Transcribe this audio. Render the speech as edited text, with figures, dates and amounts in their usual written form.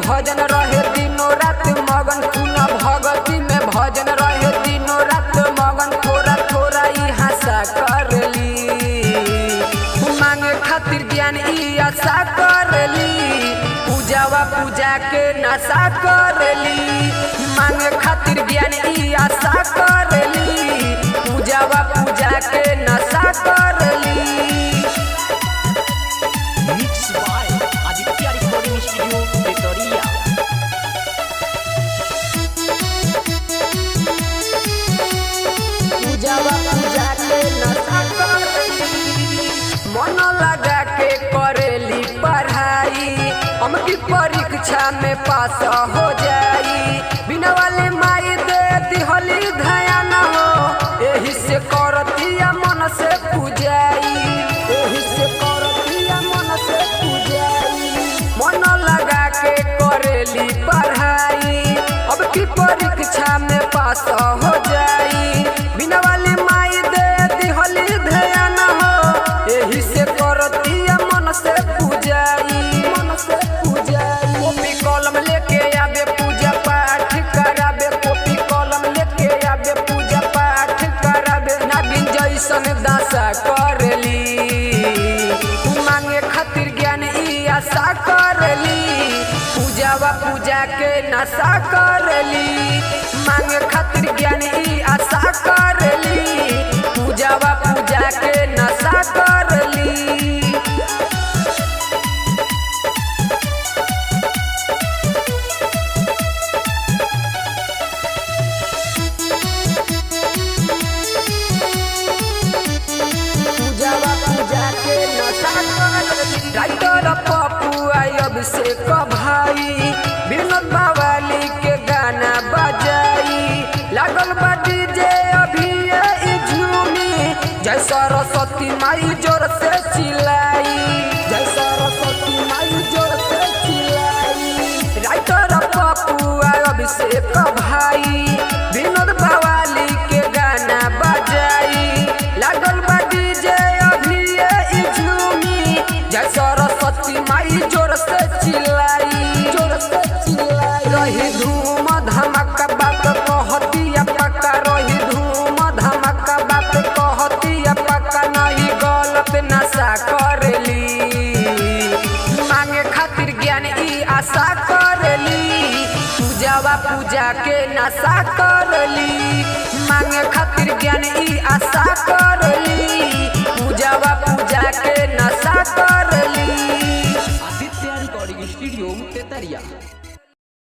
भजन रहे दिनों रात मगन, सुन भगती में भजन रहे दिनों रात मगन। थोड़ा थोड़ा ई आशा करली, मांगे खातिर ज्ञान ई आशा करली। पूजावा पूजा के नशा करली, मांगे खातिर ज्ञान ई आशा करली। पूजावा पूजा के नशा करली। Mix by Aditya recording studio Victoria. पूजावा पूजा के नशा करली, मन लगा के करेली पढ़ाई। हमकी परीक्षा में पास हो जाई, बिना वाले माई दे दिहली ध्यान हो। एही से करतिया मन से पूजाई, एही से करतिया मन से पूजाई। मन लगा के करेली पढ़ाई, अब की परीक्षा में पास हो जाई। बिना वाली माई दे दिहली ध्यान हो, एही से करतिया मन से पूजाई, मन से पूजाई। कॉपी कलम लेके आबे पूजा पाठ कराबे, कॉपी कलम लेके आबे पूजा पाठ कराबे। नागिन जैसन दासा करली, मांगे खातिर ज्ञान ई आशा करली। पूजावा पूजा के नशा करली, मांगे खातिर ज्ञान ई आशा करली। पूजावा पूजा के नशा करली। पूजावा पूजा के नशा करली। राइटर पप्पू आयब से भाई, विनोद बावाली के गाना बजाई। लागल बा डीजे अभी ई झूमी, जय सरस्वती माई जोर से चिल्लाई, जय सरस्वती माई जोर से चिल्लाई। राइटर पप्पू आयब से भाई, विनोद बावाली के गाना बजाई। लागल बा डीजे अभी ई झूमी, जय सरस्वती माई जोर से चिल्लाई, जोर से चिल्लाई। रही धूम धमाका बात कहतिया पक्का, रही धूम धमाका बात कहतिया पक्का। नहीं गलत नशा करली, मांगे खातिर ज्ञान ई आशा करली। पूजावा पूजा के नशा करली, मांगे खातिर ज्ञान ई आशा करली।